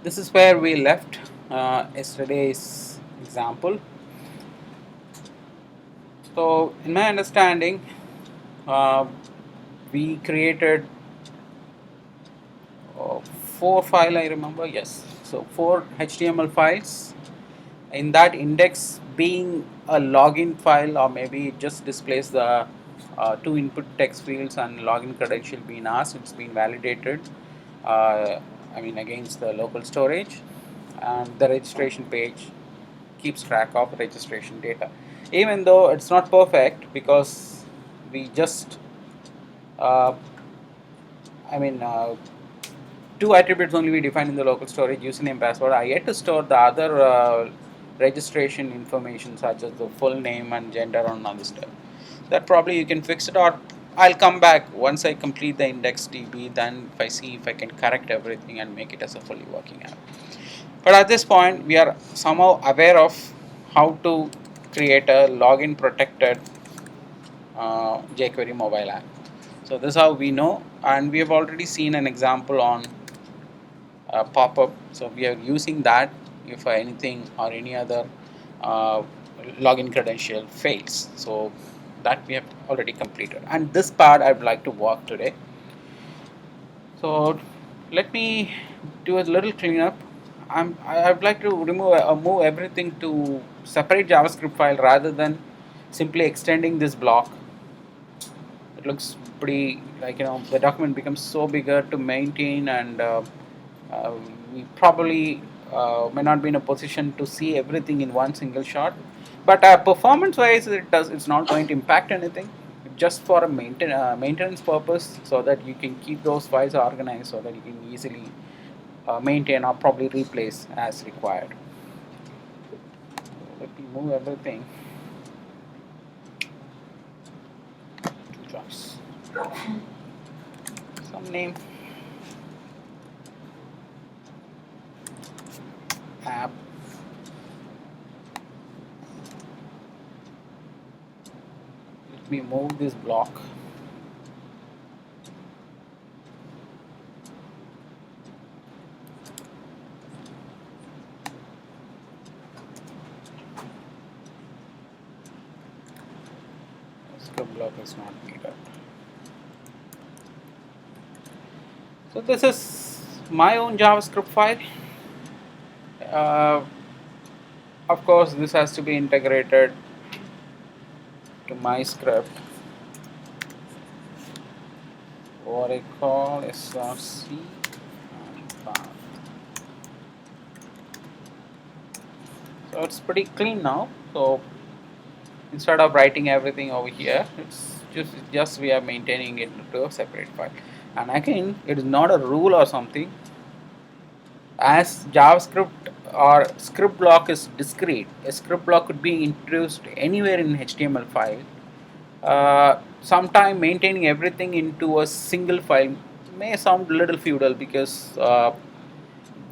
This is where we left yesterday's example. So in my understanding, uh, we created uh, 4 files, I remember, yes. So 4 HTML files. In that, index being a login file, or maybe it just displays the two input text fields and login credential being asked. It's been validated, uh, against the local storage, and the registration page keeps track of registration data. Even though it's not perfect, because we just uh, I mean two attributes only we define in the local storage, username, password. I yet to store the other registration information such as the full name and gender and other stuff. That probably you can fix it, or I'll come back once I complete the IndexedDB. Then if I see if I can correct everything and make it as a fully working app. But at this point, we are somehow aware of how to create a login protected jQuery mobile app. So this is how we know, and we have already seen an example on pop-up. So we are using that if anything or any other uh, login credential fails. So that we have already completed, and this part I would like to walk today. So let me do a little cleanup. I would like to move everything to separate JavaScript file rather than simply extending this block. It looks pretty, like, the document becomes so bigger to maintain, and uh, we probably may not be in a position to see everything in one single shot. But performance wise, it's not going to impact anything, just for a maintenance purpose, so that you can keep those files organized, so that you can easily maintain or probably replace as required. Let me move everything to choice. Some name, app. Let me move this block. Script block is not needed. So this is my own JavaScript file. Uh, of course, this has to be integrated to my script, what I call src and path. So it's pretty clean now. So instead of writing everything over here, it's just we are maintaining it to a separate file. And again, it is not a rule or something. As JavaScript or script block is discrete, a script block could be introduced anywhere in HTML file. Sometime maintaining everything into a single file may sound a little feudal, because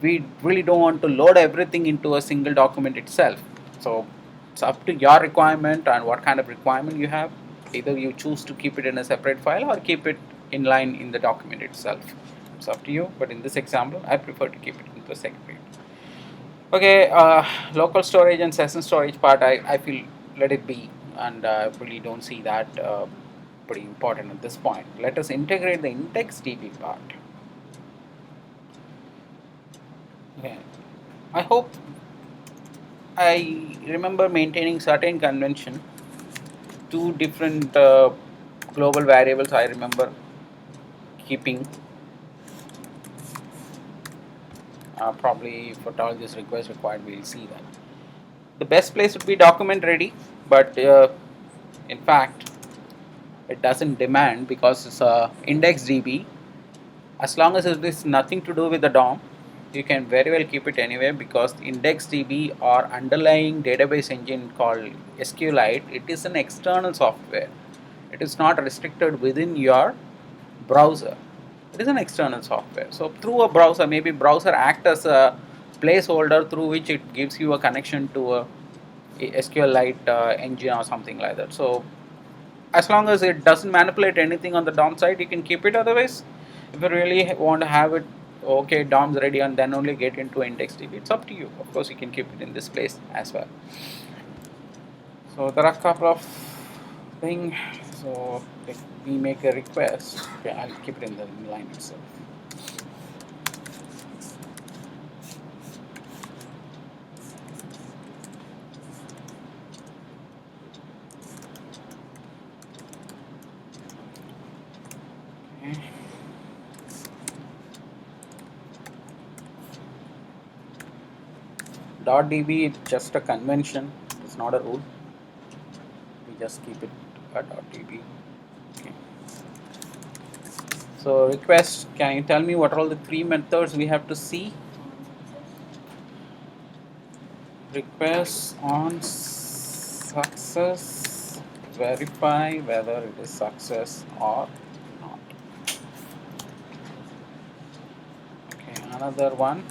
we really don't want to load everything into a single document itself. So it's up to your requirement and what kind of requirement you have. Either you choose to keep it in a separate file or keep it in line in the document itself. It's up to you, but in this example, I prefer to keep it into a separate. Okay, local storage and session storage part, I feel let it be, and I really don't see that pretty important at this point. Let us integrate the IndexedDB part. Okay, I hope I remember maintaining certain convention. Two different global variables I remember keeping. Probably if at all this request required, we'll see that. The best place would be document ready, but in fact it doesn't demand, because it's IndexedDB. As long as it is nothing to do with the DOM, you can very well keep it anywhere, because IndexedDB or underlying database engine called SQLite, it is an external software. It is not restricted within your browser. It is an external software. So through a browser, maybe browser act as a placeholder through which it gives you a connection to a SQLite engine or something like that. So as long as it doesn't manipulate anything on the DOM side, you can keep it. Otherwise, if you really want to have it okay, DOM's ready, and then only get into IndexedDB. It's up to you. Of course, you can keep it in this place as well. So there are a couple of things. So if we make a request, okay, I'll keep it in the line itself. Okay. .db is just a convention. It's not a rule. We just keep it at .db. Okay. So request, can you tell me what are all the three methods we have to see? Request on success, verify whether it is success or not. Okay, another one,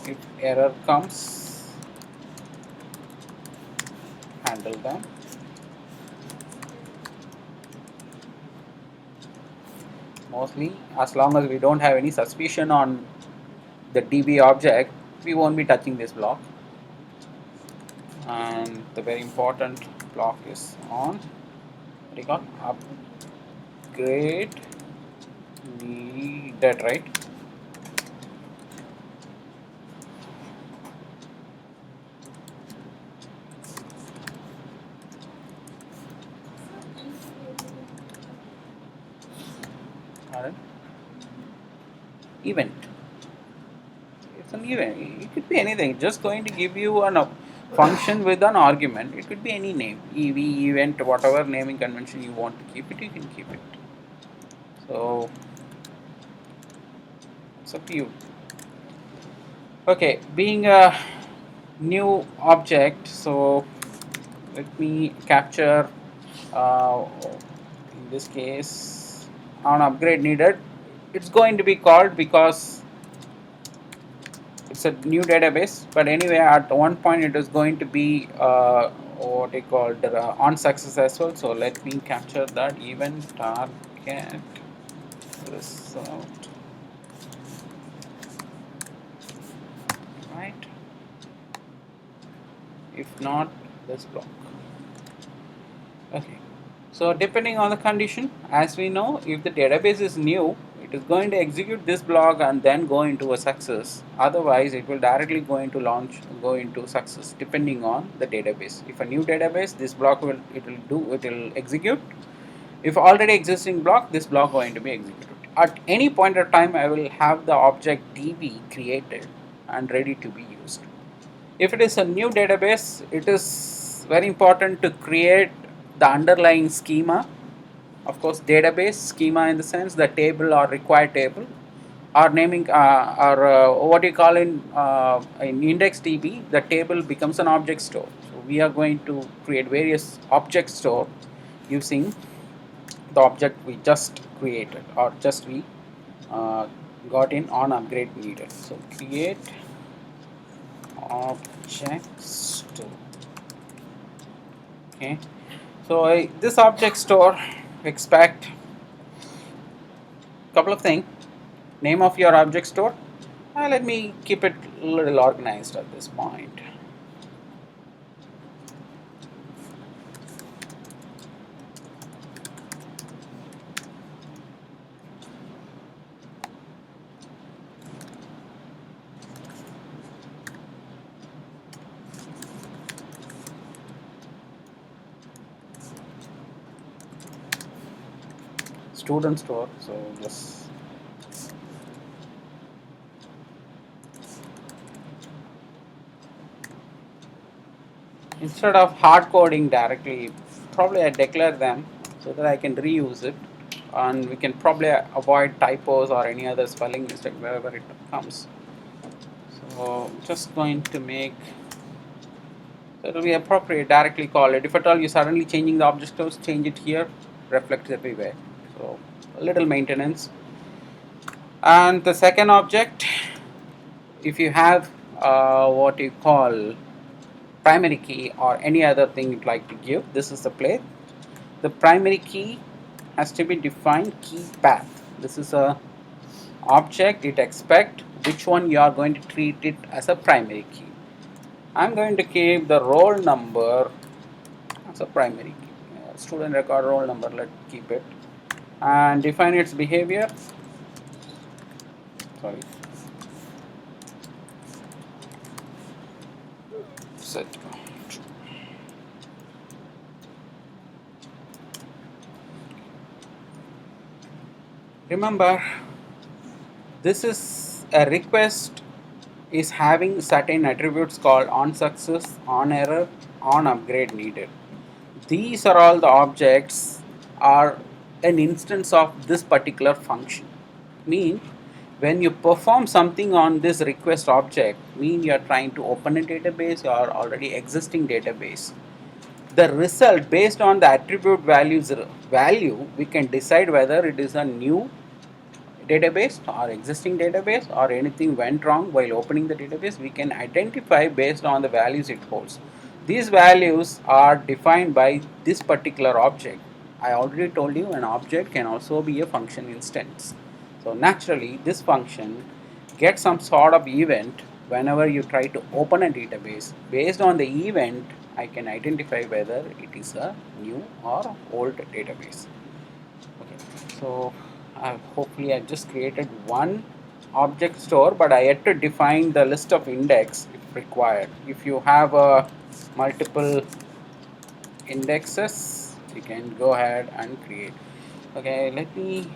if error comes, handle them. Mostly, as long as we don't have any suspicion on the DB object, we won't be touching this block. And the very important block is on what do you call upgrade needed, right? Alright. Event. It's an event. It could be anything. It's just going to give you a function with an argument. It could be any name. EV, event, whatever naming convention you want to keep it, you can keep it. So it's up to you. Okay, being a new object, so let me capture in this case on upgrade needed. It's going to be called because it's a new database, but anyway at one point it is going to be what they call on success as well. So let me capture that event target result, right? If not, this block. Okay, so depending on the condition, as we know, if the database is new, it is going to execute this block and then go into a success. Otherwise, it will directly go into success depending on the database. If a new database, this block will execute. If already existing block, this block going to be executed. At any point of time, I will have the object DB created and ready to be used. If it is a new database, it is very important to create the underlying schema. Of course, database schema in the sense the table or required table, or naming or what you call in IndexedDB, the table becomes an object store. So we are going to create various object store using the object we just created or just we got in on upgrade needed. So create object store. Okay, so this object store expect couple of things. Name of your object store. Let me keep it a little organized at this point. Student store, so just instead of hard coding directly, probably I declare them so that I can reuse it, and we can probably avoid typos or any other spelling mistake wherever it comes. So just going to make it will be appropriate directly call it. If at all you suddenly changing the object stores, change it here, reflects everywhere. So a little maintenance. And the second object, if you have what you call primary key or any other thing you'd like to give, this is the place. The primary key has to be defined key path. This is a object, it expect which one you are going to treat it as a primary key. I'm going to keep the roll number as a primary key. Student record roll number, let's keep it, and define its behavior. Sorry, set. Remember, this is a request is having certain attributes called on success, on error, on upgrade needed. These are all the objects are an instance of this particular function. Mean when you perform something on this request object, mean you are trying to open a database or already existing database. The result based on the attribute value, we can decide whether it is a new database or existing database or anything went wrong while opening the database. We can identify based on the values it holds. These values are defined by this particular object. I already told you an object can also be a function instance. So naturally this function gets some sort of event whenever you try to open a database. Based on the event, I can identify whether it is a new or old database. Okay, so hopefully I just created one object store, but I had to define the list of index if required. If you have multiple indexes, you can go ahead and create. Okay, let me,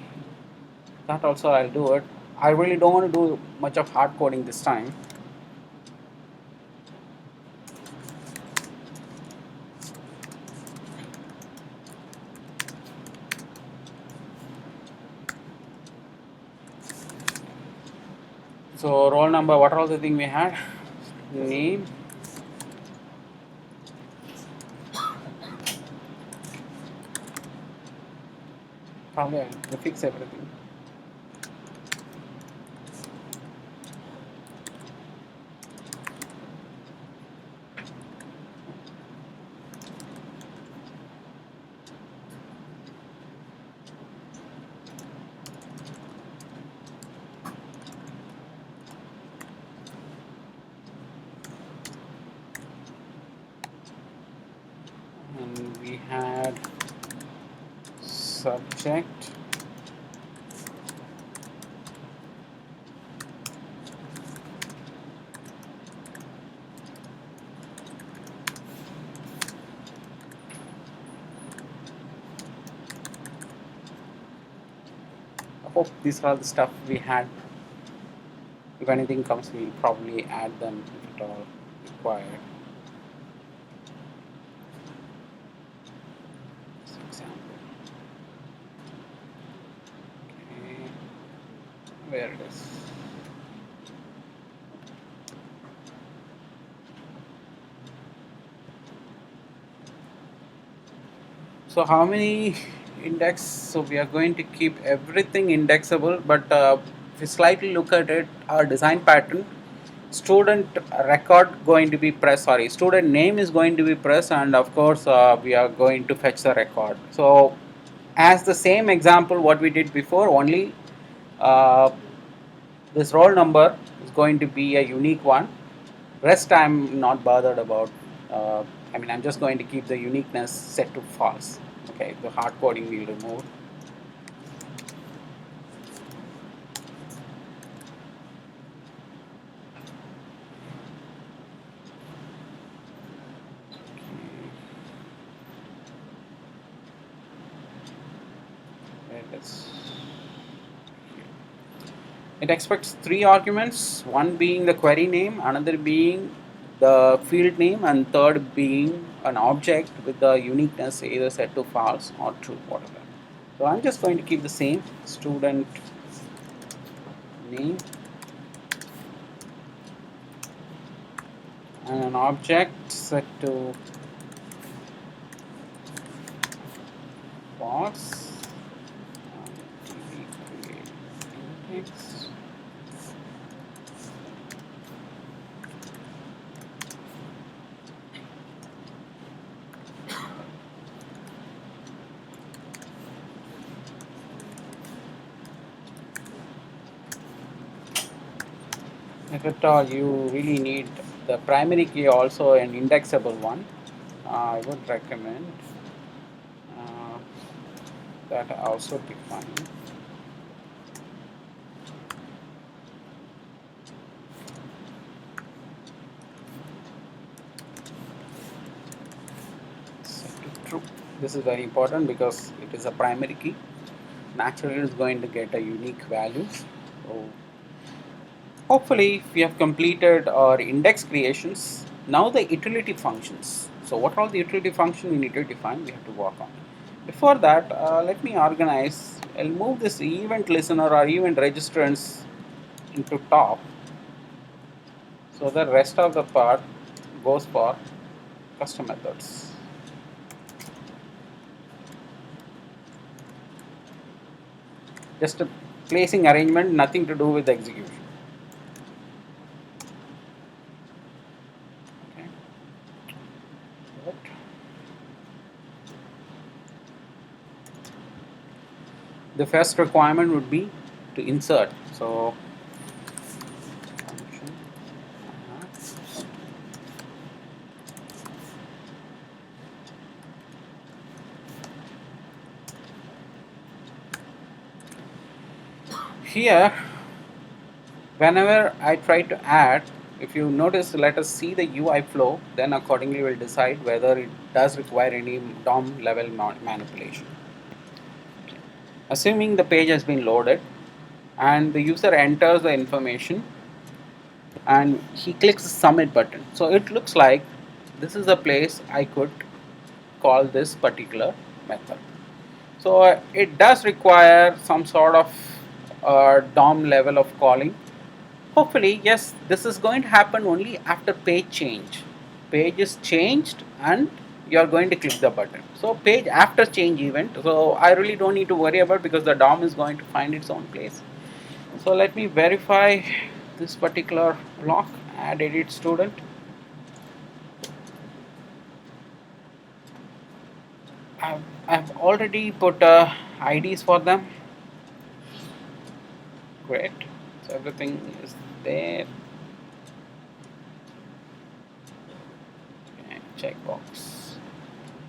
that also I'll do it. I really don't want to do much of hard coding this time. So roll number, what are all the things we had? Name, probably I'll fix everything. And we had subject, I hope these are the stuff we had. If anything comes, we'll probably add them if at all required. For example, okay, where it is. So how many index? So we are going to keep everything indexable, but if you slightly look at it, our design pattern, student record going to be pressed, sorry, student name is going to be pressed, and of course we are going to fetch the record. So as the same example what we did before, only uh, this roll number is going to be a unique one. Rest I'm not bothered about. I mean, I'm just going to keep the uniqueness set to false. Okay, the hard coding we'll remove. It expects three arguments, one being the query name, another being the field name, and third being an object with the uniqueness either set to false or true, whatever. So I'm just going to keep the same student name and an object set to false. Index. If at all you really need the primary key, also an indexable one, I would recommend uh, that also define. Set to true. This is very important because it is a primary key. Naturally, it's going to get a unique value. So hopefully, we have completed our index creations. Now the utility functions. So what are the utility functions we need to define? We have to work on. Before that, let me organize. I'll move this event listener or event registrants into top. So the rest of the part goes for custom methods. Just a placing arrangement, nothing to do with execution. Okay. Good. The first requirement would be to insert. So function, here whenever I try to add, if you notice, let us see the UI flow, then accordingly we'll decide whether it does require any DOM level manipulation. Assuming the page has been loaded and the user enters the information and he clicks the submit button, so it looks like this is the place I could call this particular method. So it does require some sort of DOM level of calling. Hopefully, yes, this is going to happen only after page change. Page is changed and you are going to click the button. So page after change event. So I really don't need to worry about, because the DOM is going to find its own place. So let me verify this particular block. Add edit student. I've already put IDs for them. Great. So everything is there. Okay, checkbox.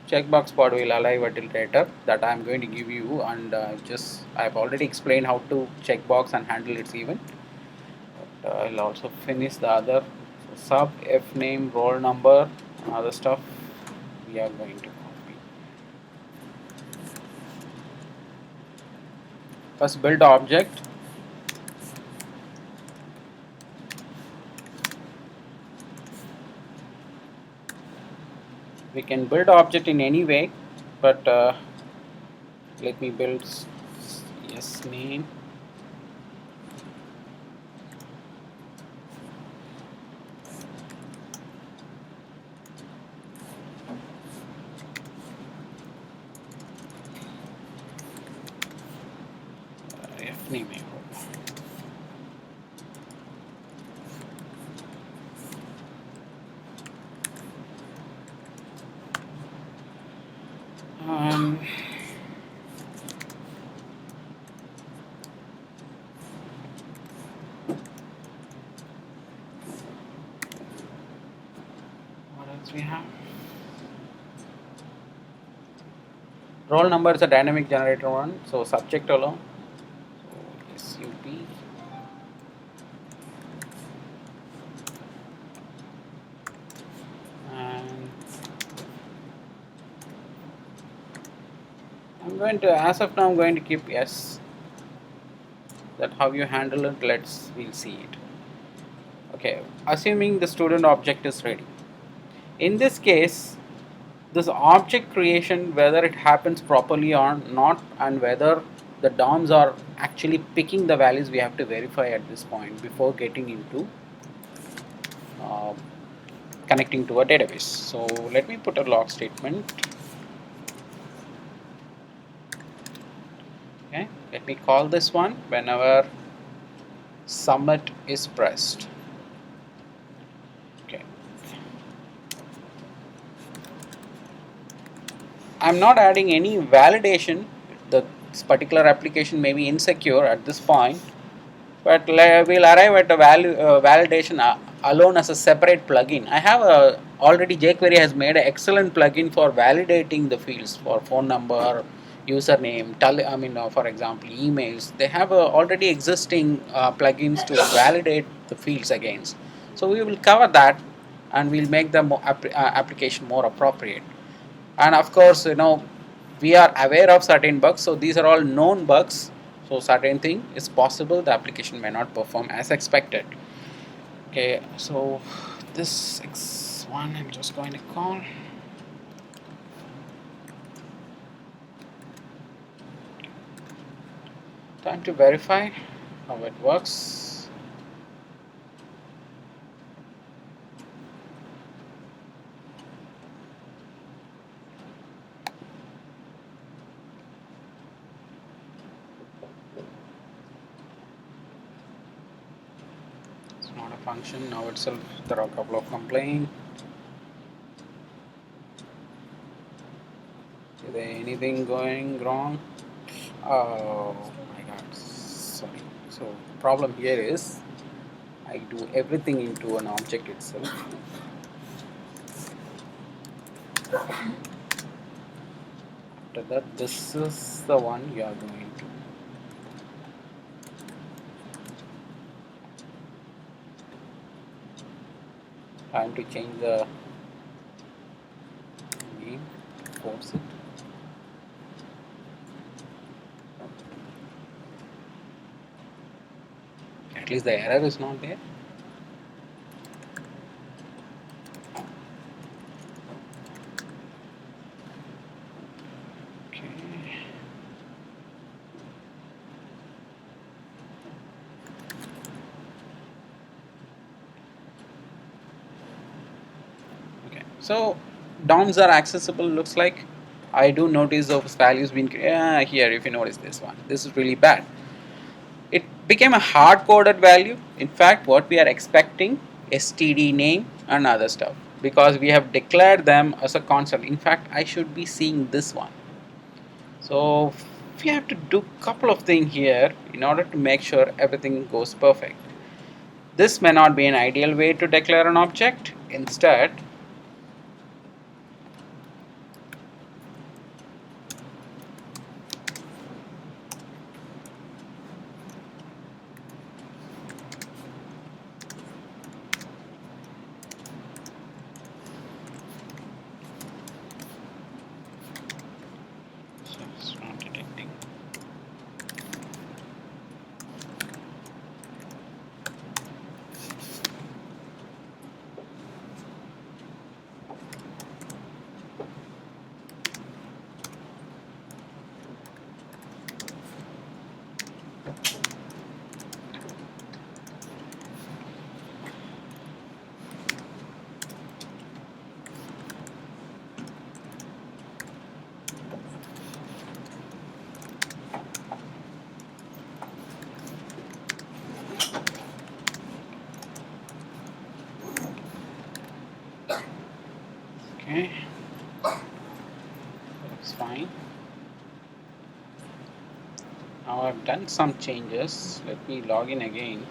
Checkbox part will arrive a little later, that I am going to give you, and just I've already explained how to checkbox and handle its event. But I'll also finish the other. So sub, f name, roll number, and other stuff we are going to copy. First build object. We can build object in any way, but let me build yes name. F name. What else we have? Roll number is a dynamic generator one, so subject alone. So SUB. And I'm going to, as of now, I'm going to keep yes. That how you handle it, we'll see it. Okay, assuming the student object is ready. In this case, this object creation, whether it happens properly or not, and whether the DOMs are actually picking the values, we have to verify at this point before getting into uh, connecting to a database. So let me put a log statement. Okay, let me call this one whenever submit is pressed. Okay, I'm not adding any validation. This particular application may be insecure at this point. but we'll arrive at the value validation alone as a separate plugin. I have already jQuery has made an excellent plugin for validating the fields for phone number, username, for example, emails. They have already existing plugins to validate the fields against. So we will cover that, and we'll make the application more appropriate. And of course, we are aware of certain bugs, so these are all known bugs. So certain thing is possible, the application may not perform as expected. Okay, so this X1 I'm just going to call. Time to verify how it works. It's not a function now itself. There are a couple of complaints. Is there anything going wrong? Oh my god, sorry. So problem here is I do everything into an object itself. After that, this is the one you are going to time to change the name, force it. At least the error is not there. Okay. Okay. So DOMs are accessible. Looks like I do notice those values being here. If you notice this one, this is really bad. It became a hard-coded value. In fact, what we are expecting, std name and other stuff, because we have declared them as a constant. In fact, I should be seeing this one. So we have to do a couple of things here in order to make sure everything goes perfect. This may not be an ideal way to declare an object. Instead, it's not detecting. Okay, that's fine. Now I've done some changes. Let me log in again.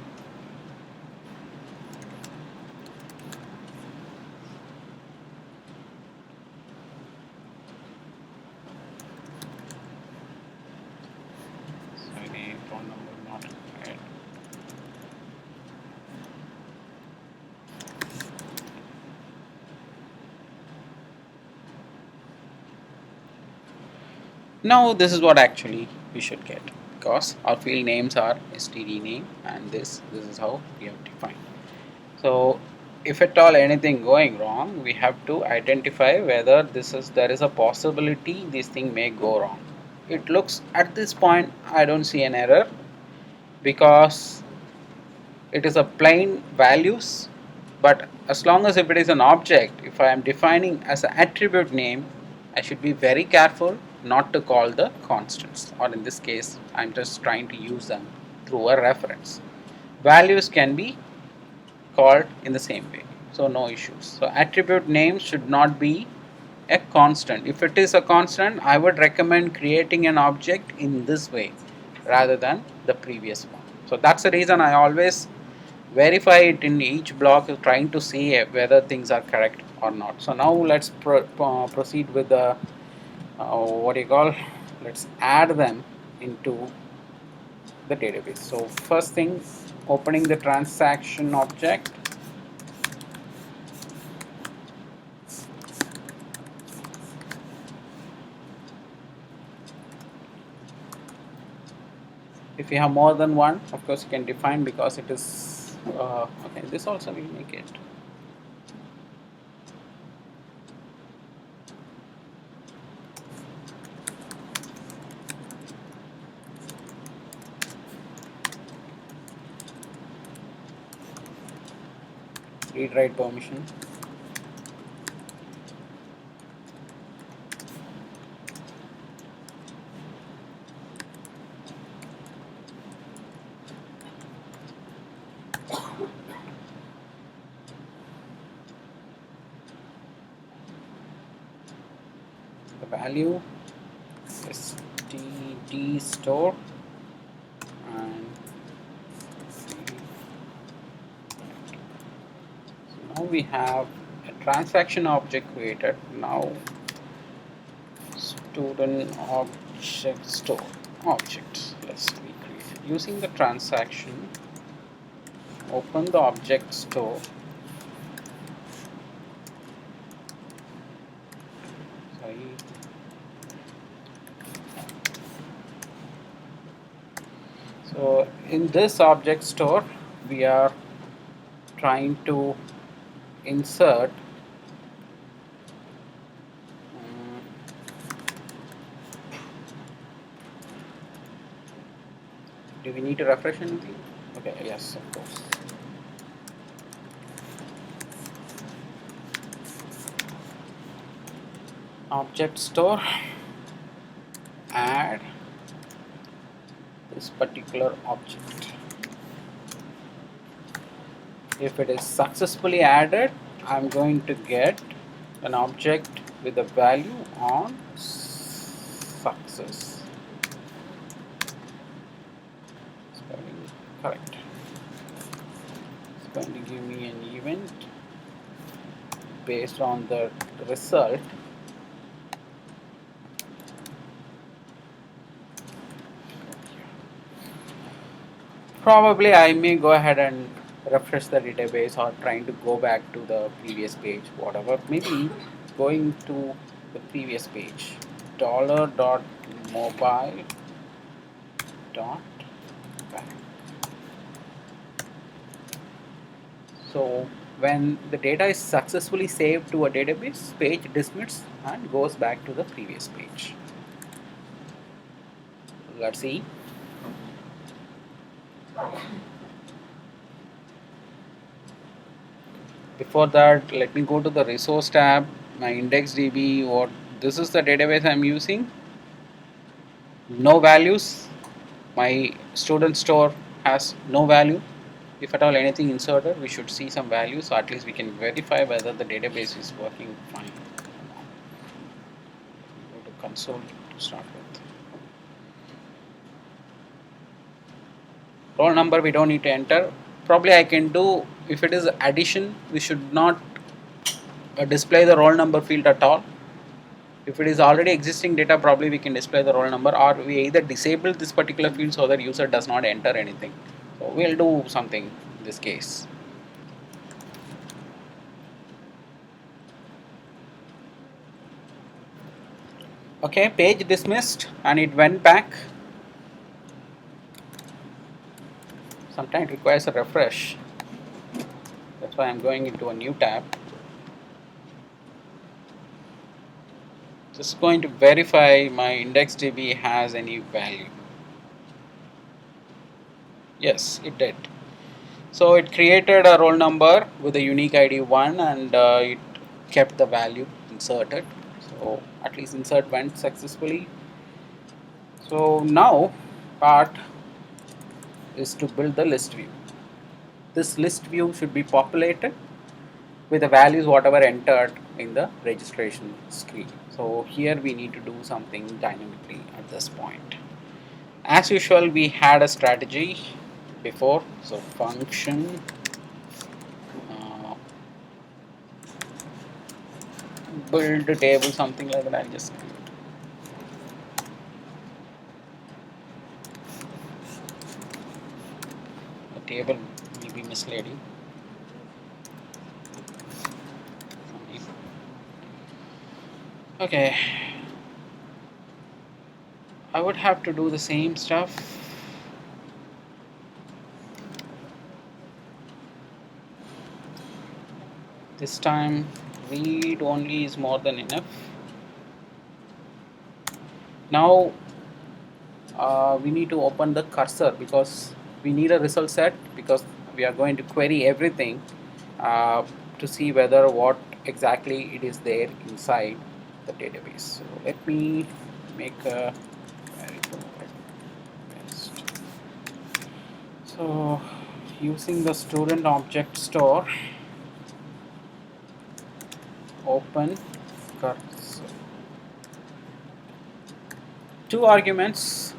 Sorry, phone number not required. Now this is what actually we should get, because our field names are std name, and this is how we have defined. So if at all anything going wrong, we have to identify whether there is a possibility this thing may go wrong. It looks at this point I don't see an error, because it is a plain values. But as long as if it is an object, if I am defining as an attribute name, I should be very careful not to call the constants, or in this case I'm just trying to use them through a reference. Values can be called in the same way, so no issues. So attribute name should not be a constant. If it is a constant, I would recommend creating an object in this way rather than the previous one. So that's the reason I always verify it in each block, trying to see whether things are correct or not. So now let's proceed with the what do you call, let's add them into the database. So first thing, opening the transaction object. If you have more than one, of course you can define, because it is okay, this also will make it. Read write permission. The value is std store, and so now we have a transaction object created. Now student object store object, let's recreate using the transaction. Open the object store. Sorry. So in this object store, we are trying to insert do we need to refresh anything? Okay, yes, of course. Object store, add this particular object. If it is successfully added, I'm going to get an object with a value on success. Spelling correct. It's going to give me an event based on the result. Probably I may go ahead and refresh the database, or trying to go back to the previous page, whatever. Maybe going to the previous page, $.mobile dot back. So when the data is successfully saved to a database, page dismisses and goes back to the previous page. Let's see. Before that, let me go to the resource tab, my IndexedDB, what this is the database I'm using. No values. My student store has no value. If at all anything inserted, we should see some values, so at least we can verify whether the database is working fine. Go to console to start with. Roll number we don't need to enter. Probably I can do, if it is addition, we should not display the roll number field at all. If it is already existing data, probably we can display the roll number, or we either disable this particular field so that user does not enter anything. So we'll do something in this case. Okay, page dismissed and it went back. Sometimes it requires a refresh. That's why I'm going into a new tab. Just going to verify my IndexedDB has any value. Yes, it did. So it created a roll number with a unique ID 1, and it kept the value inserted. So at least insert went successfully. So now part is to build the list view. This list view should be populated with the values whatever entered in the registration screen. So here we need to do something dynamically at this point. As usual, we had a strategy. before. So function build a table, something like that. I'll just create a table, maybe misleading. Okay, I would have to do the same stuff. This time read only is more than enough. Now we need to open the cursor because we need a result set, because we are going to query everything to see whether what exactly it is there inside the database. So let me make a so using the student object store, open cursor, two arguments,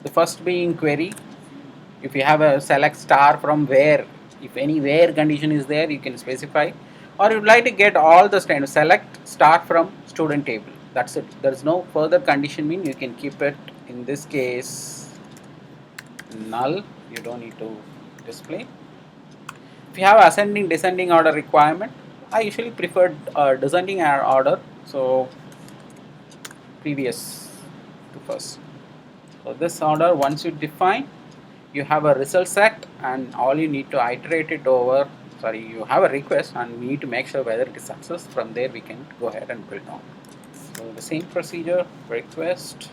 the first being query. If you have a select star from where, if any where condition is there, you can specify, or you'd like to get all the standard, select star from student table. That's it. There's no further condition. Mean you can keep it, in this case, null. You don't need to display. If you have ascending descending order requirement, I usually prefer descending order, so previous to first. So this order, once you define, you have a result set, and all you need to iterate it over. Sorry, you have a request and we need to make sure whether it is success. From there we can go ahead and build on. So the same procedure, request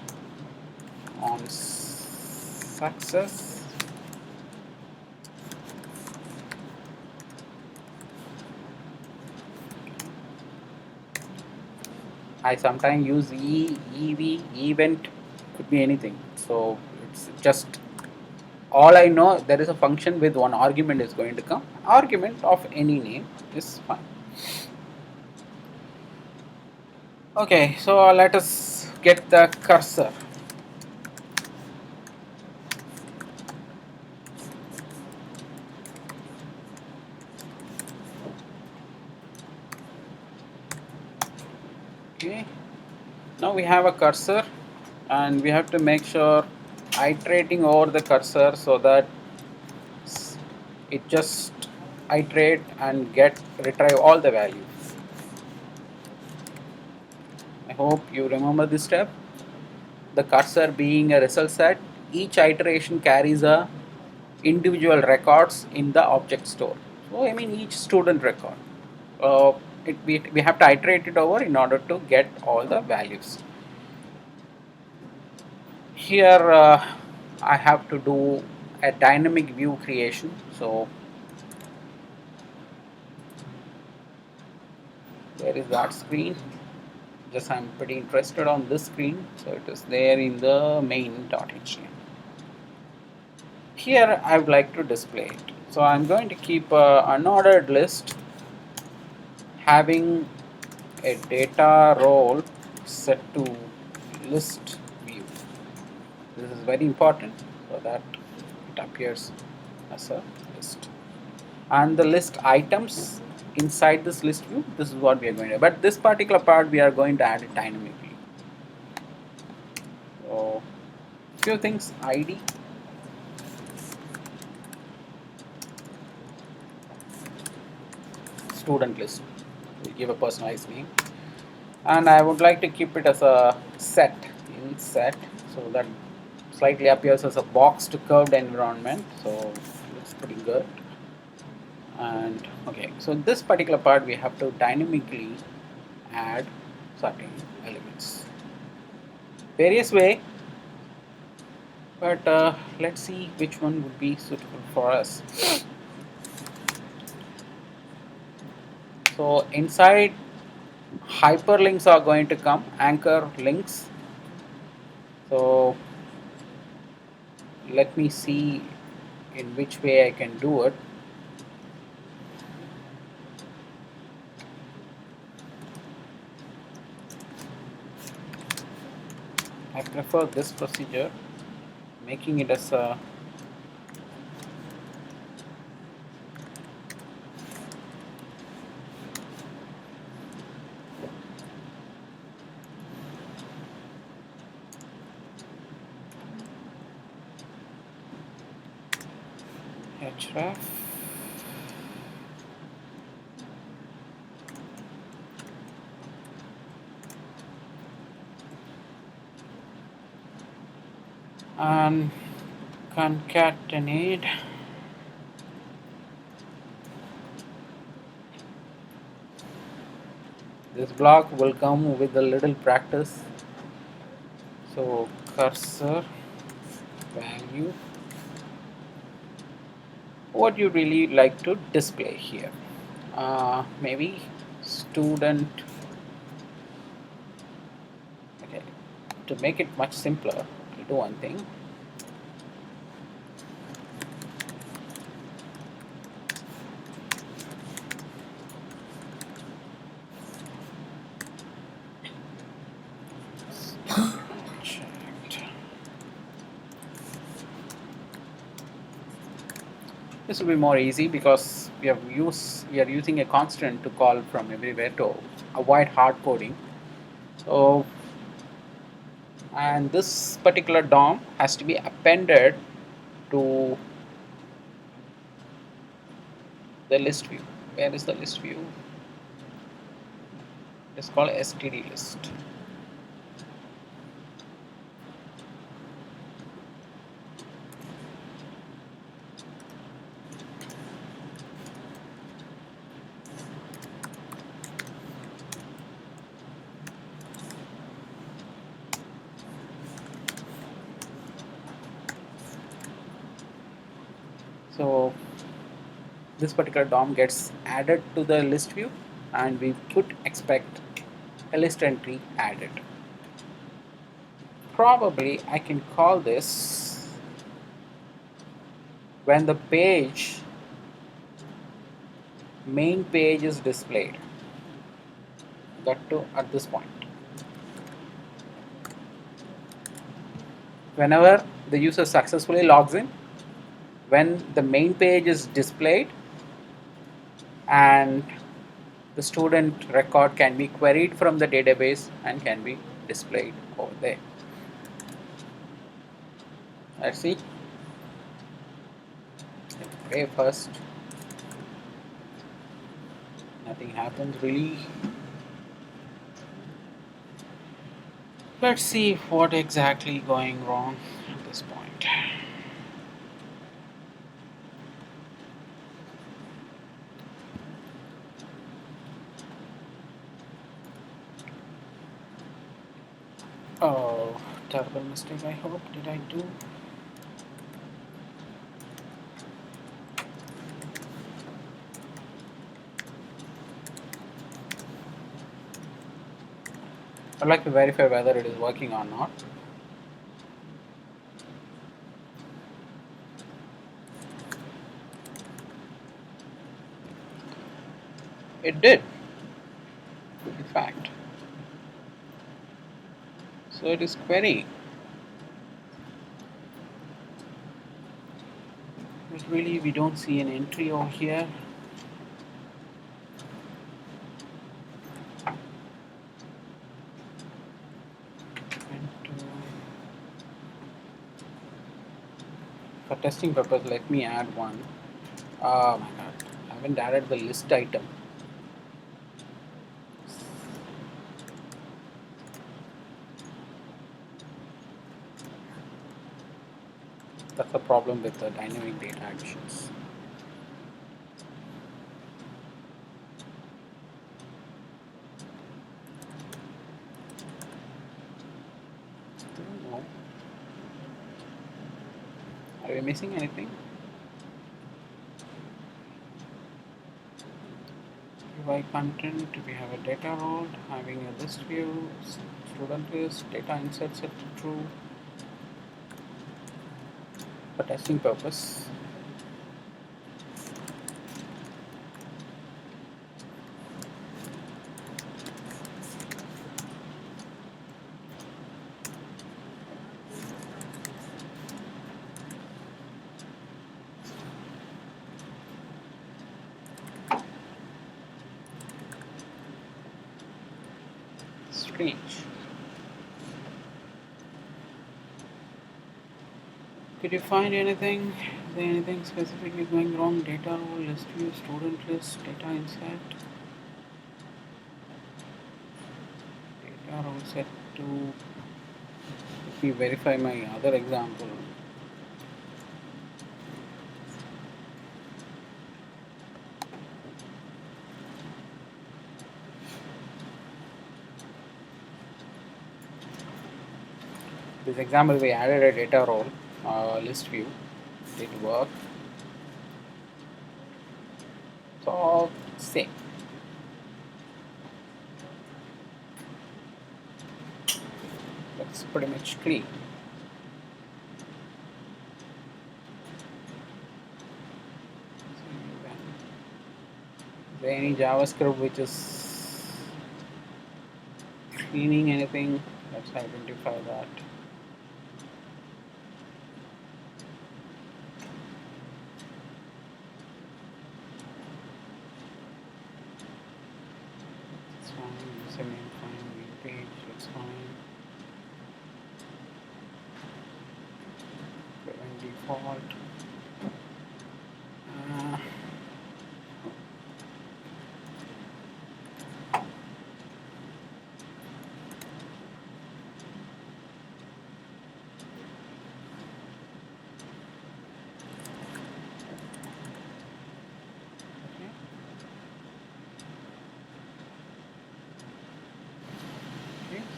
on success. I sometimes use EV, event, could be anything. So it's just, all I know, there is a function with one argument is going to come. Argument of any name is fine. Okay, so let us get the cursor. Okay, now we have a cursor, and we have to make sure iterating over the cursor so that it just iterate and retrieve all the values. I hope you remember this step. The cursor being a result set, each iteration carries a individual records in the object store. So I mean each student record. We have to iterate it over in order to get all the values. Here I have to do a dynamic view creation. So where is that screen? Just I'm pretty interested on this screen. So it is there in the main.html. Here I would like to display it. So I'm going to keep an unordered list having a data role set to list view. This is very important so that it appears as a list. And the list items inside this list view, this is what we are going to do. But this particular part we are going to add it dynamically. So few things, ID, student list, we'll give a personalized name, and I would like to keep it as a set in set, so that slightly appears as a box to curved environment, so looks pretty good. And okay, so this particular part we have to dynamically add certain elements, various way, but let's see which one would be suitable for us. So inside, hyperlinks are going to come, anchor links. So let me see in which way I can do it. I prefer this procedure, making it as a href and concatenate this block will come with a little practice. So cursor value, what you really like to display here, maybe student. Okay, to make it much simpler, I'll do one thing. This will be more easy because we are using a constant to call from everywhere to avoid hard coding. So, and this particular DOM has to be appended to the list view. Where is the list view? It's called std list. So this particular DOM gets added to the list view, and we could expect a list entry added. Probably I can call this when the main page is displayed. That too at this point. Whenever the user successfully logs in, when the main page is displayed and the student record can be queried from the database and can be displayed over there. Let's see. Okay, first. Nothing happens really. Let's see what exactly going wrong at this point. Oh, terrible mistake, I hope. Did I do? I'd like to verify whether it is working or not. It did, in fact. So it is querying. But really, we don't see an entry over here. For testing purpose, let me add one. Oh my god, I haven't added the list item. That's the problem with the dynamic data actions. No. Are we missing anything? UI content, we have a data role, having a list view, student list, data insert set to true. For testing purpose, strange. Could you find anything there anything specifically going wrong? Data role, list view, student list, data insert. Data role set to. Let me verify my other example. This example we added a data role, list view, did work. So same. That's pretty much clean. Is there any JavaScript which is cleaning anything? Let's identify that. It's fine. Username fine. Main page looks fine. Prevent default.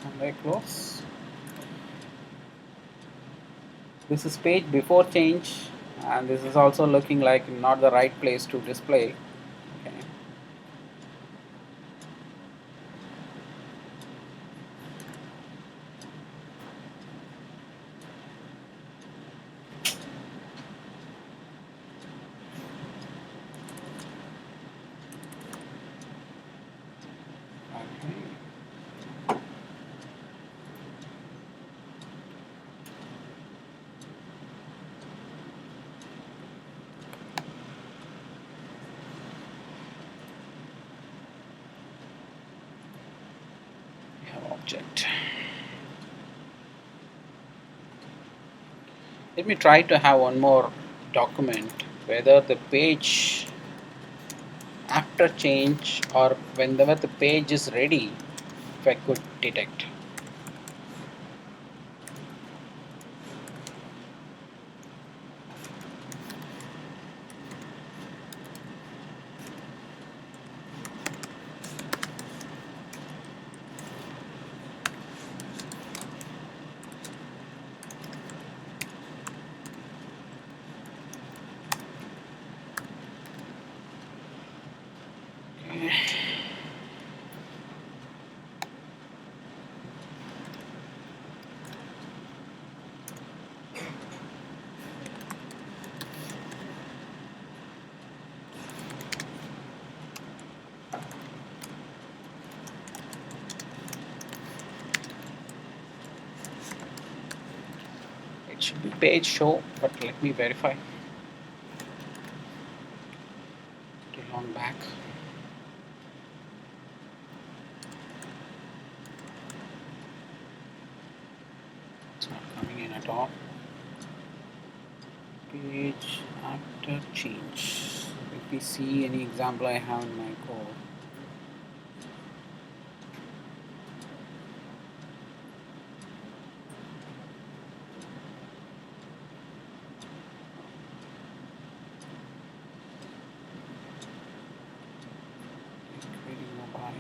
Somewhere close. This is page before change, and this is also looking like not the right place to display. Okay. Object. Let me try to have one more document whether the page after change or whenever the page is ready, if I could detect. It should be page show, but let me verify. Too long back. It's not coming in at all. Page after change. Let me see any example I have in my code. JQueryMobile.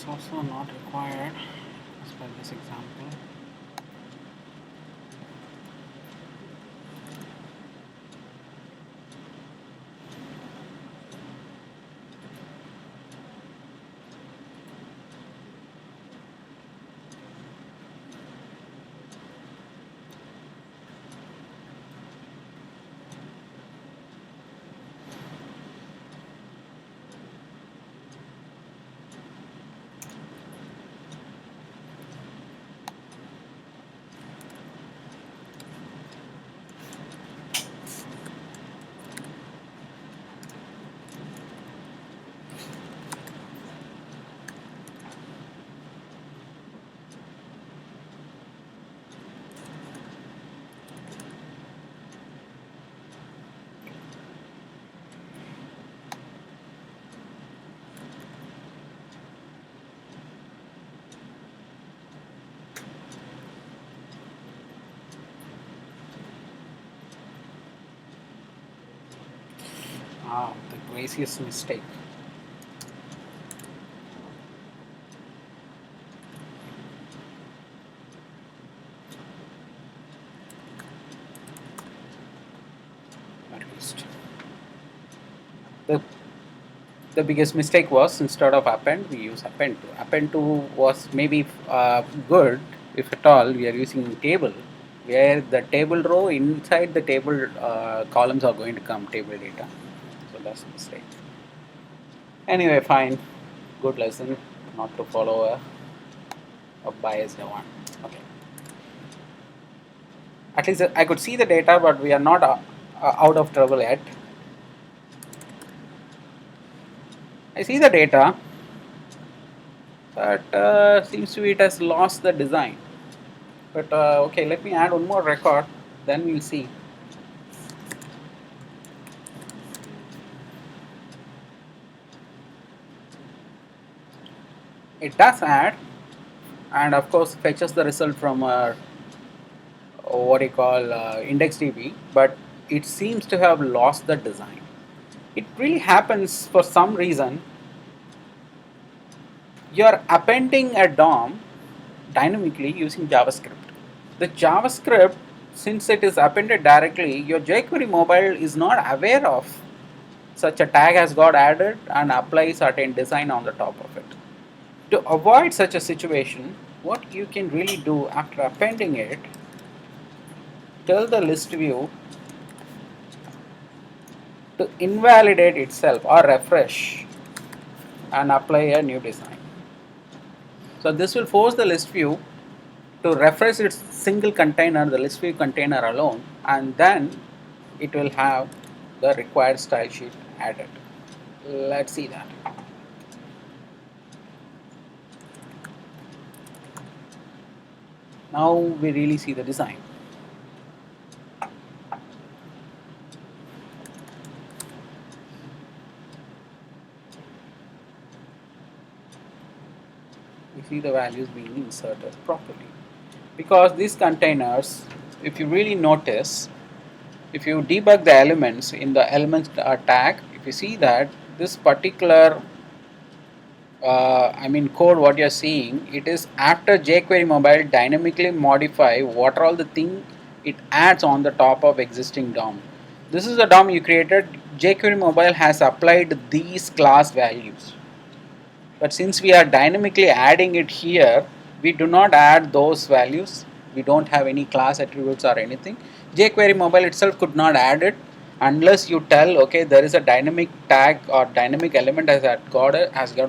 also not required as per this example. The craziest mistake. At least. The, the biggest mistake was instead of append, we use append to. Append to was maybe good if at all we are using table, where the table row inside the table columns are going to come table data. So that's a mistake. Anyway, fine. Good lesson not to follow a biased one. Okay. At least I could see the data, but we are not out of trouble yet. I see the data, but seems to be it has lost the design. But okay, let me add one more record, then we'll see. It does add, and of course fetches the result from what you call IndexedDB, but it seems to have lost the design. It really happens for some reason. You're appending a DOM dynamically using JavaScript. The JavaScript, since it is appended directly, your JQueryMobile is not aware of such a tag has got added and applies certain design on the top of it. To avoid such a situation, what you can really do after appending it, tell the list view to invalidate itself or refresh and apply a new design. So this will force the list view to refresh its single container, the list view container alone, and then it will have the required style sheet added. Let's see that. Now we really see the design. We see the values being inserted properly. Because these containers, if you really notice, if you debug the elements in the elements tag, if you see that this particular code what you're seeing, it is after JQueryMobile dynamically modify what are all the thing it adds on the top of existing DOM. This is the DOM you created. JQueryMobile has applied these class values. But since we are dynamically adding it here, we do not add those values. We don't have any class attributes or anything. JQueryMobile itself could not add it unless you tell, okay, there is a dynamic tag or dynamic element has got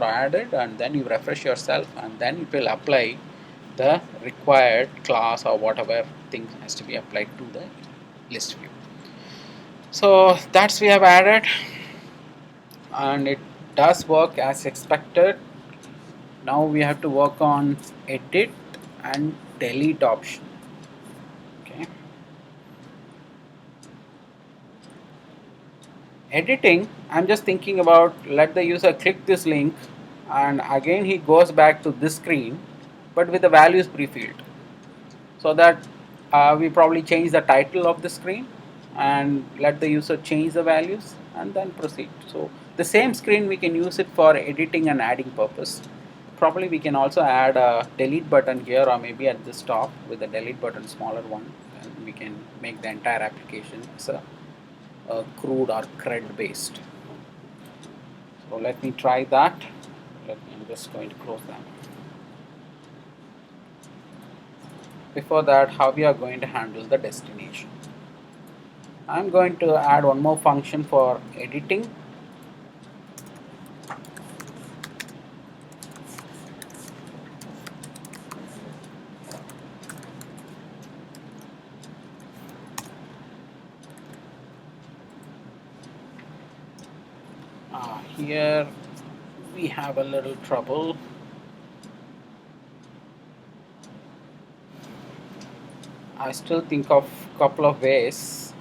added, and then you refresh yourself, and then it will apply the required class or whatever thing has to be applied to the list view. So that's we have added, and it does work as expected. Now we have to work on edit and delete option. Okay. Editing, I'm just thinking about let the user click this link and again he goes back to this screen but with the values pre-filled. So that we probably change the title of the screen and let the user change the values and then proceed. So the same screen we can use it for editing and adding purpose. probably we can also add a delete button here, or maybe at this top with the delete button smaller one, and we can make the entire application as a crude or CRUD based. So let me try that. I'm just going to close that. Before that, how we are going to handle the destination. I'm going to add one more function for editing. Here we have a little trouble. I still think of a couple of ways,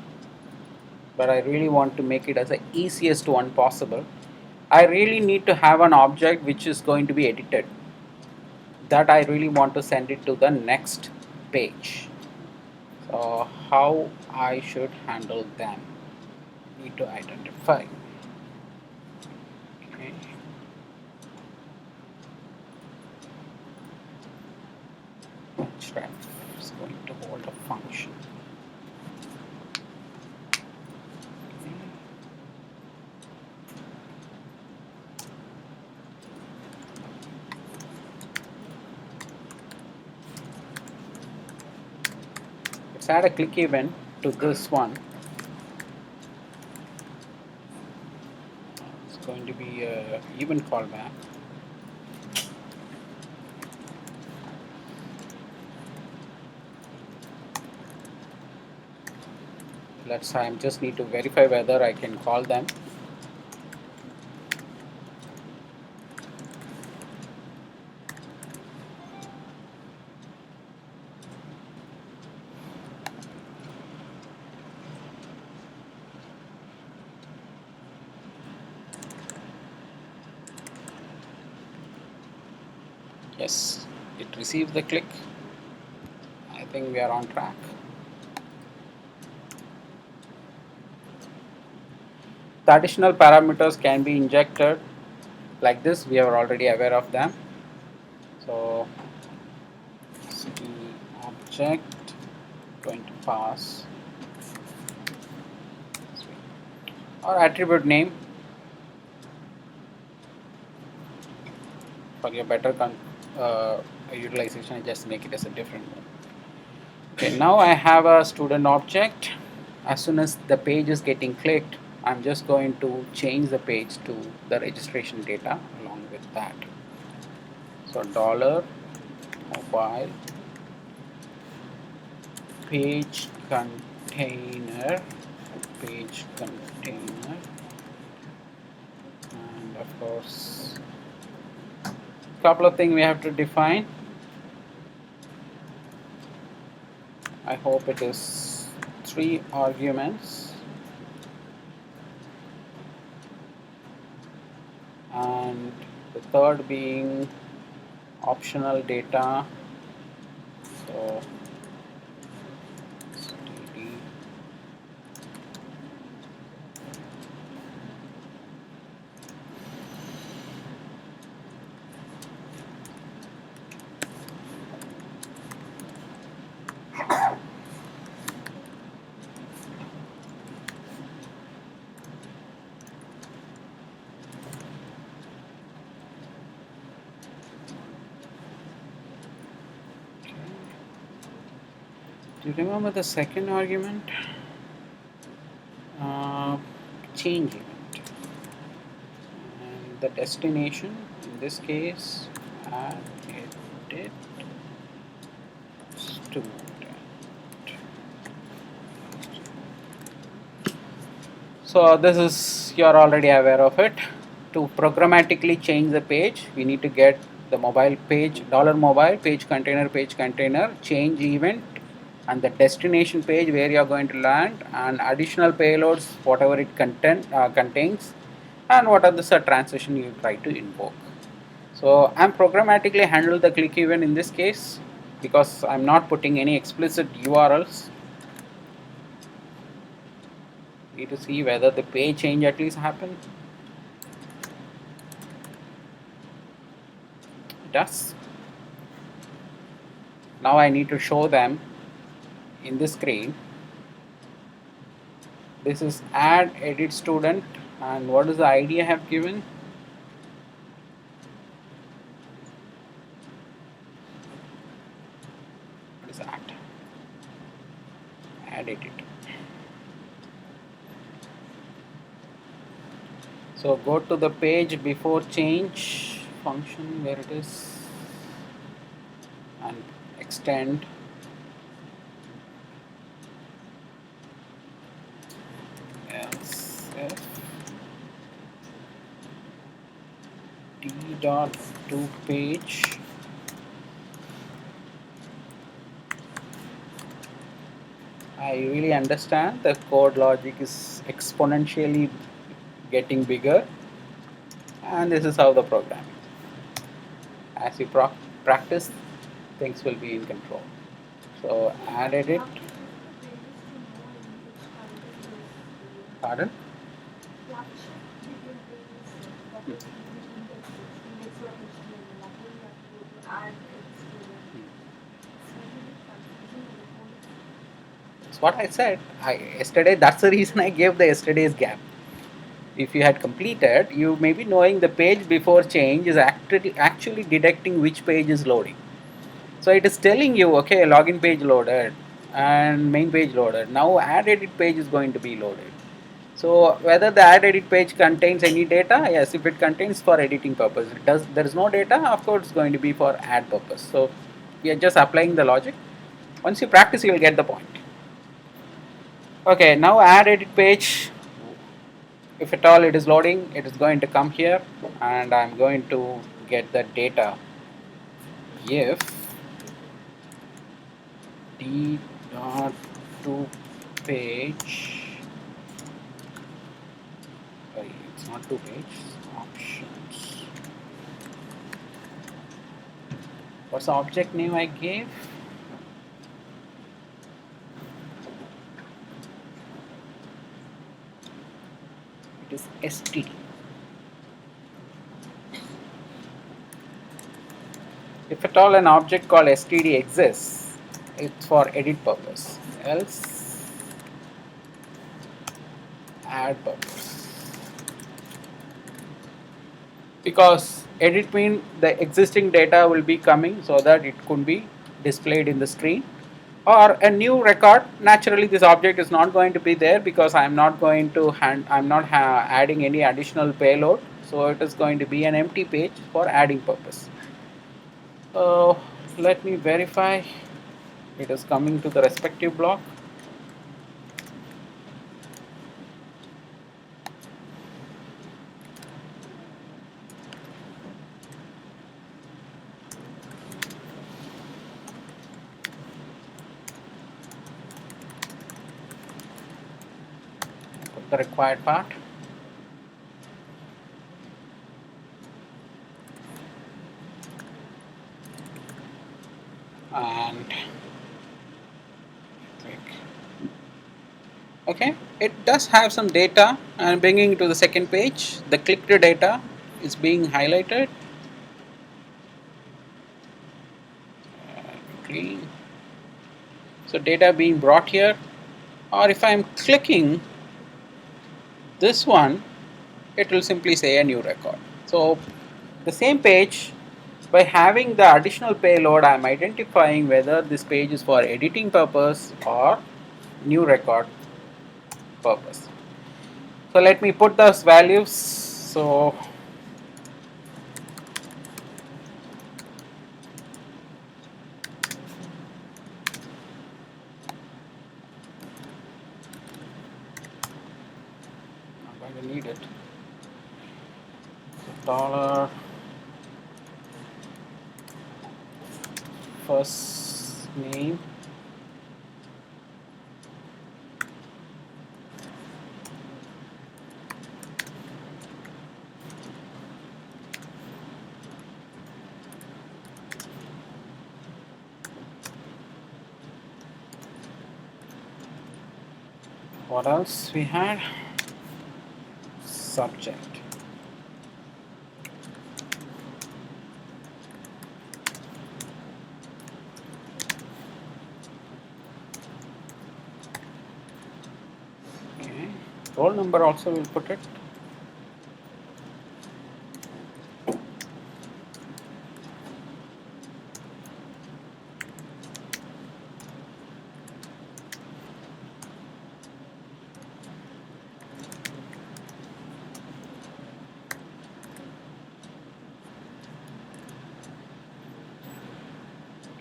but I really want to make it as the easiest one possible. I really need to have an object which is going to be edited. That I really want to send it to the next page. So how I should handle them? Need to identify. Okay. Href is going to hold a function. Let's add a click event to this one. It's going to be a event callback. I just need to verify whether I can call them. Yes, it received the click. I think we are on track. The additional parameters can be injected like this. We are already aware of them. So the object going to pass or attribute name. For your better utilization, I just make it as a different one. Okay, now I have a student object. As soon as the page is getting clicked, I'm just going to change the page to the registration data along with that. So $mobile page container, and of course couple of things we have to define. I hope it is 3 arguments, and the third being optional data. So std Do you remember the second argument? Change event. And the destination, in this case, add edit student. So this is, you are already aware of it. To programmatically change the page, we need to get the mobile page, $mobile page container, change event, and the destination page where you are going to land, and additional payloads, whatever it contains, and what are the transition you try to invoke. So I'm programmatically handle the click event in this case because I'm not putting any explicit URLs. Need to see whether the page change at least happened. It betas. Now I need to show them in the screen. This is add edit student, and what is the ID I have given? What is that? Add edit. So go to the page before change function where it is, and extend else if d dot to page. I really understand the code logic is exponentially getting bigger, and this is how the program is. As you practice, things will be in control. So add edit. Pardon? That's what I said. Yesterday, that's the reason I gave the yesterday's gap. If you had completed, you may be knowing the page before change is actually detecting which page is loading. So it is telling you, okay, login page loaded and main page loaded. Now add edit page is going to be loaded. So whether the add edit page contains any data, yes, if it contains for editing purpose. There is no data, of course it's going to be for add purpose. So we are just applying the logic. Once you practice, you will get the point. Okay, now add edit page. If at all it is loading, it is going to come here, and I'm going to get the data. If d dot to page, sorry, it's not to page, options. What's the object name I gave? It is std. If at all an object called std exists, it's for edit purpose, else add purpose. Because edit means the existing data will be coming so that it could be displayed in the screen, or a new record. Naturally this object is not going to be there because I'm not going to adding any additional payload, so it is going to be an empty page for adding purpose. So let me verify it is coming to the respective block. Put the required part. And click. Okay, it does have some data, and bringing it to the second page, the clicked data is being highlighted. Green. So data being brought here, or if I'm clicking this one, it will simply say a new record. So the same page, by having the additional payload, I'm identifying whether this page is for editing purpose or new record purpose. So let me put those values. So I'm going to need it. Dollar first name what else we had? Subject. Roll number also will put it.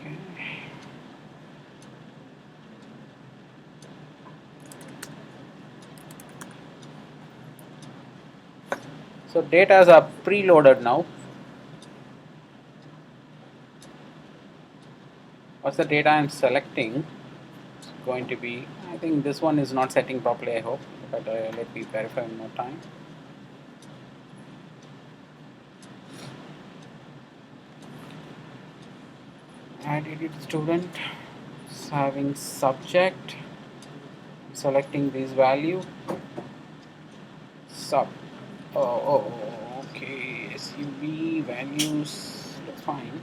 Okay. So datas are preloaded now. What's the data I'm selecting? It's going to be, I think this one is not setting properly, I hope, but let me verify one more time. Add edit student, having subject, selecting this value, sub, okay, SUV values, that's fine.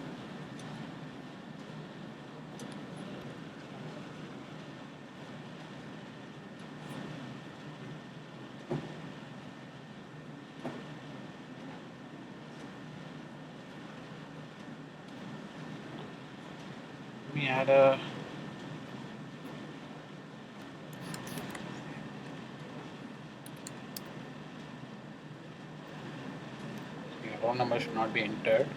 Let me add a row number should not be entered.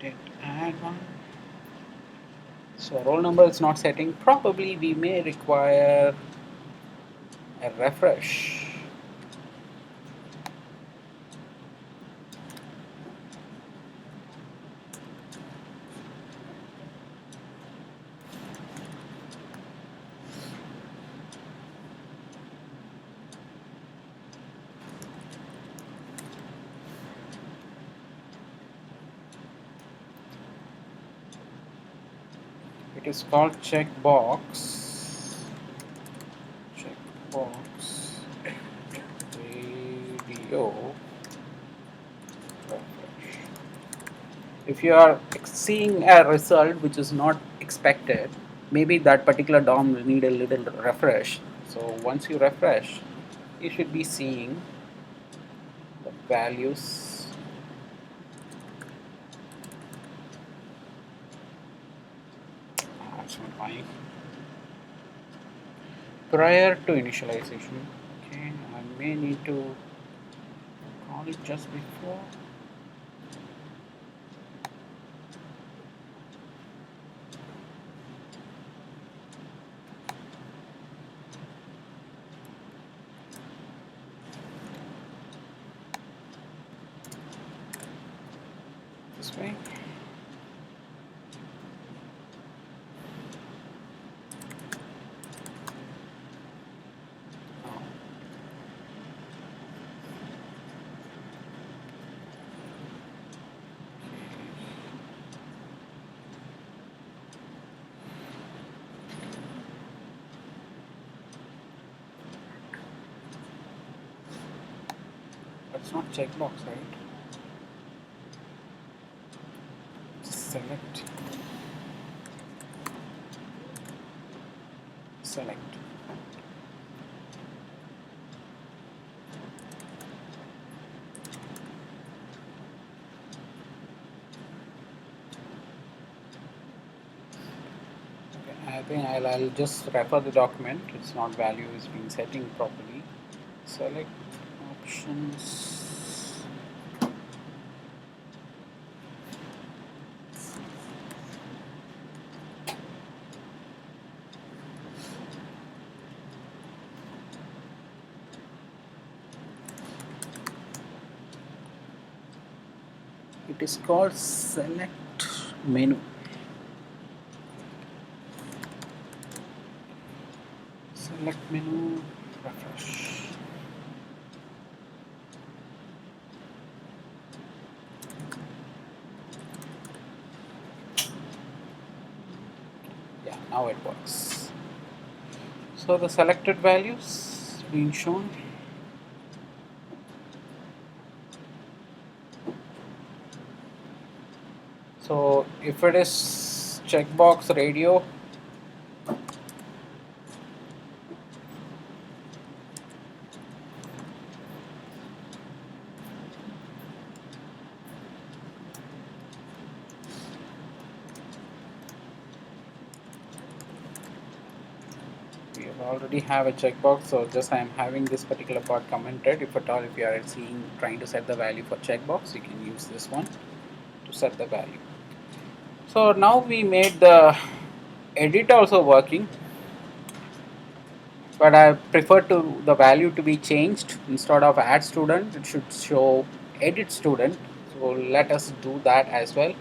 Did add one. So roll number is not setting. Probably we may require a refresh. It is called checkbox. Checkbox radio refresh. If you are seeing a result which is not expected, maybe that particular DOM will need a little refresh. So once you refresh, you should be seeing the values. That's not fine. Prior to initialization, okay, I may need to call it just before. This way. That's not checkbox, right? Select. Select. Okay, I think I'll just refer the document. It's not value is being setting properly. Select options. It is called select menu. Select menu, refresh. Yeah, now it works. So the selected values being shown. So if it is checkbox radio, we already have a checkbox, so just I am having this particular part commented. If at all, if you are seeing trying to set the value for checkbox, you can use this one to set the value. So now we made the edit also working, but I prefer to the value to be changed. Instead of add student, it should show edit student. So let us do that as well.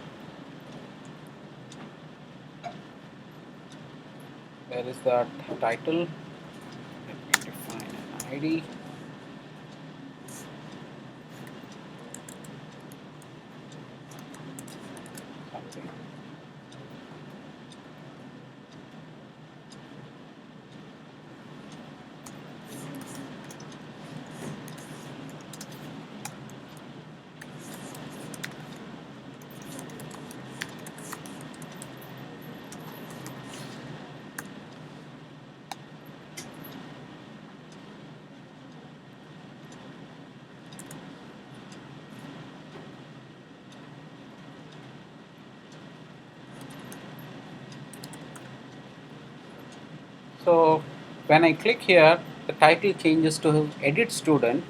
Where is the title? Let me define an ID. Something. So when I click here, the title changes to edit student,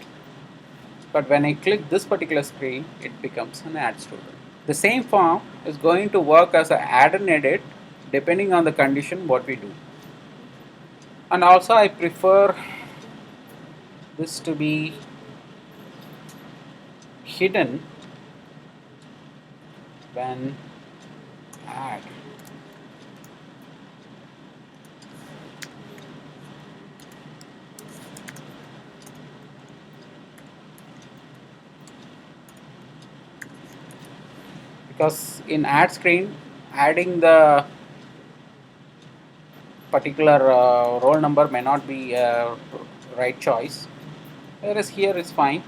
but when I click this particular screen, it becomes an add student. The same form is going to work as an add and edit depending on the condition what we do. And also I prefer this to be hidden when add. Because in add screen, adding the particular roll number may not be a right choice, whereas here is fine.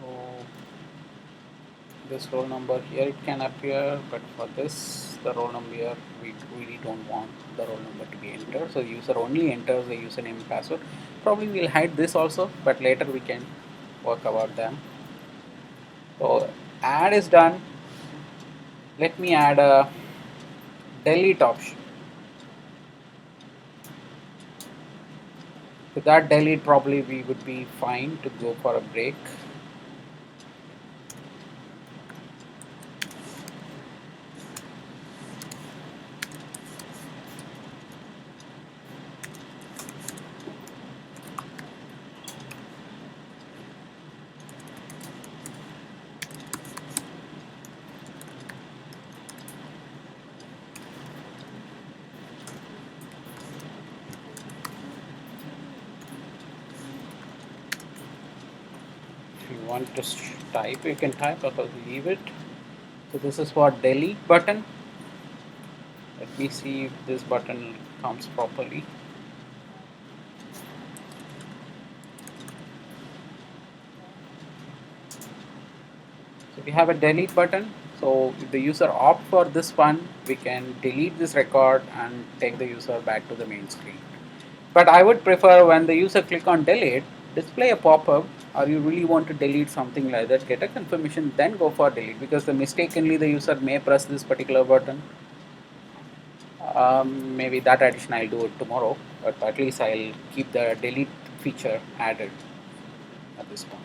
So this roll number here it can appear, but for this the roll number here we really don't want the roll number to be entered, so the user only enters the username and password. Probably we'll hide this also, but later we can work about them. So add is done. Let me add a delete option. With that delete, probably we would be fine to go for a break. If you want to type, you can type, or leave it. So this is for delete button. Let me see if this button comes properly. So we have a delete button. So if the user opt for this one, we can delete this record and take the user back to the main screen. But I would prefer when the user click on delete, display a pop-up, or you really want to delete something like that, get a confirmation, then go for delete, because the mistakenly the user may press this particular button. Maybe that addition I'll do it tomorrow, but at least I'll keep the delete feature added at this point.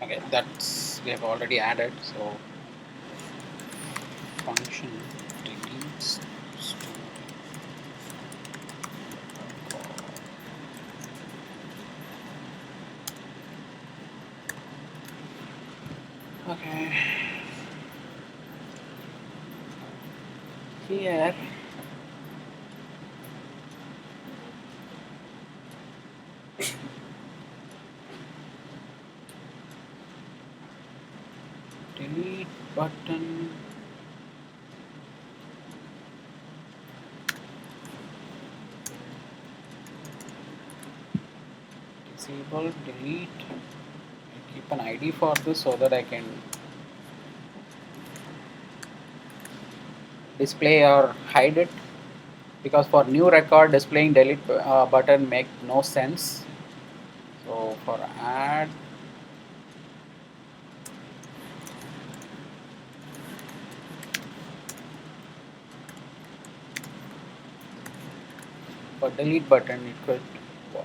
Okay, that's we have already added. So function deletes okay. Here delete button. Disable delete. I keep an ID for this so that I can display or hide it, because for new record displaying delete button make no sense. So for add, for delete button it could work.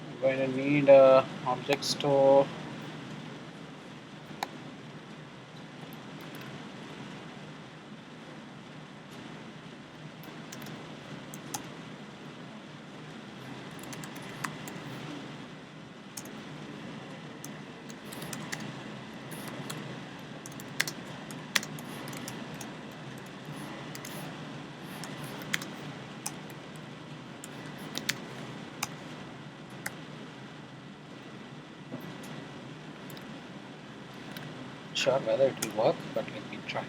I'm going to need a object store. Sure whether it will work, but let me try.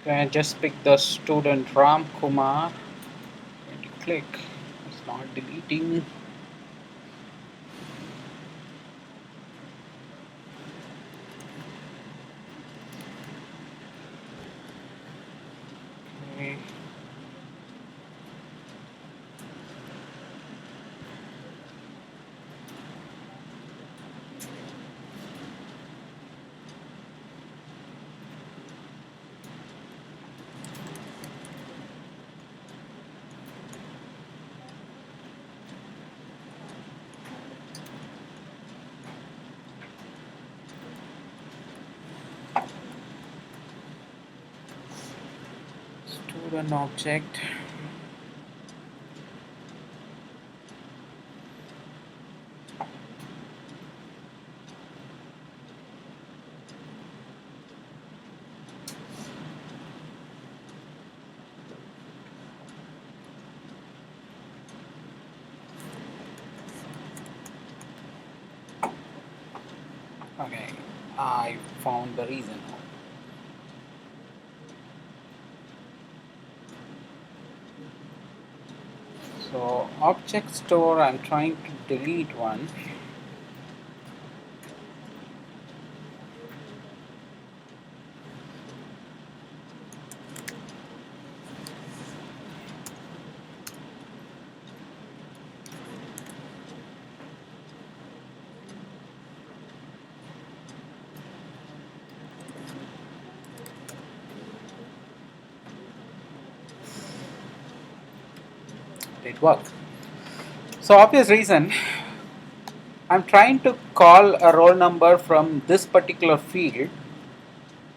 Okay, just pick the student Ram Kumar and click. It's not deleting. Okay. Student object. Okay, I found the reason. So object store, I'm trying to delete one. It worked. So obvious reason, I'm trying to call a roll number from this particular field.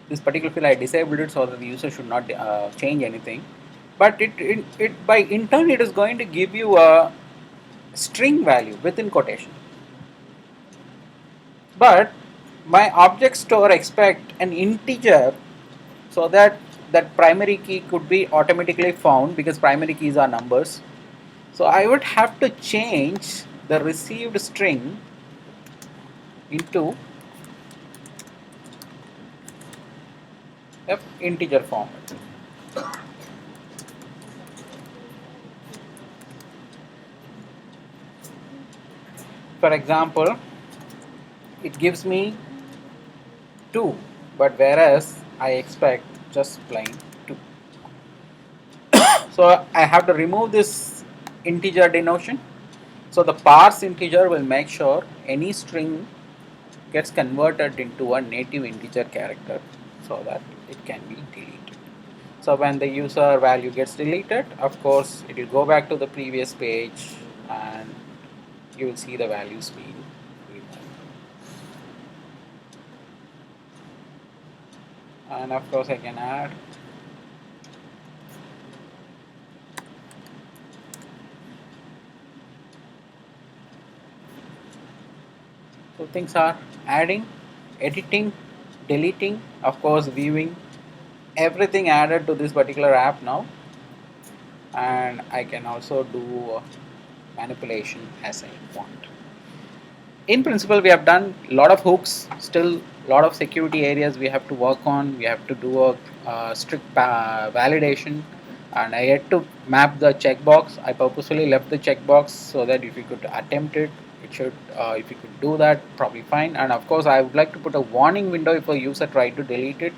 This particular field I disabled it so that the user should not change anything. But it by in turn it is going to give you a string value within quotation. But my object store expect an integer so that that primary key could be automatically found, because primary keys are numbers. So I would have to change the received string into a integer format. For example, it gives me 2, but whereas I expect just plain 2. So I have to remove this integer denotation. So the parse integer will make sure any string gets converted into a native integer character so that it can be deleted. So when the user value gets deleted, of course it will go back to the previous page and you will see the values being removed. And of course I can add. So things are adding, editing, deleting, of course viewing, everything added to this particular app now. And I can also do manipulation as I want. In principle, we have done a lot of hooks, still a lot of security areas we have to work on. We have to do a strict validation, and I had to map the checkbox. I purposefully left the checkbox so that if you could attempt it, it should, if you could do that, probably fine. And of course, I would like to put a warning window if a user tried to delete it,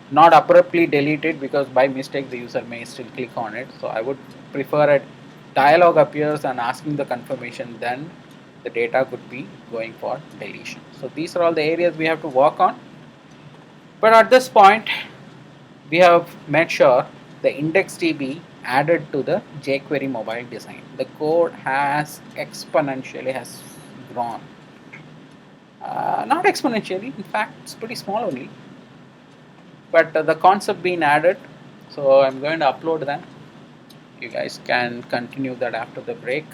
not abruptly delete it, because by mistake the user may still click on it. So I would prefer a dialog appears and asking the confirmation, then the data could be going for deletion. So these are all the areas we have to work on. But at this point, we have made sure the IndexedDB added to the JQueryMobile design. The code has exponentially has grown. Not exponentially, in fact, it's pretty small only. But the concept being added, so I'm going to upload that. You guys can continue that after the break.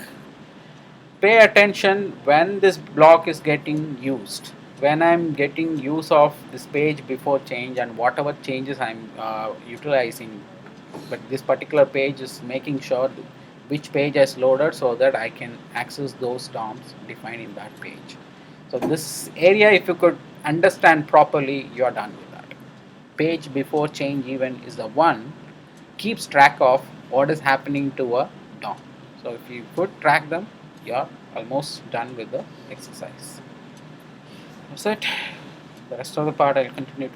Pay attention when this block is getting used. When I'm getting use of this page before change and whatever changes I'm utilizing, but this particular page is making sure which page is loaded so that I can access those DOMs defined in that page. So this area, if you could understand properly, you are done with that. Page before change event is the one keeps track of what is happening to a DOM. So if you could track them, you're almost done with the exercise. That's it. The rest of the part I'll continue to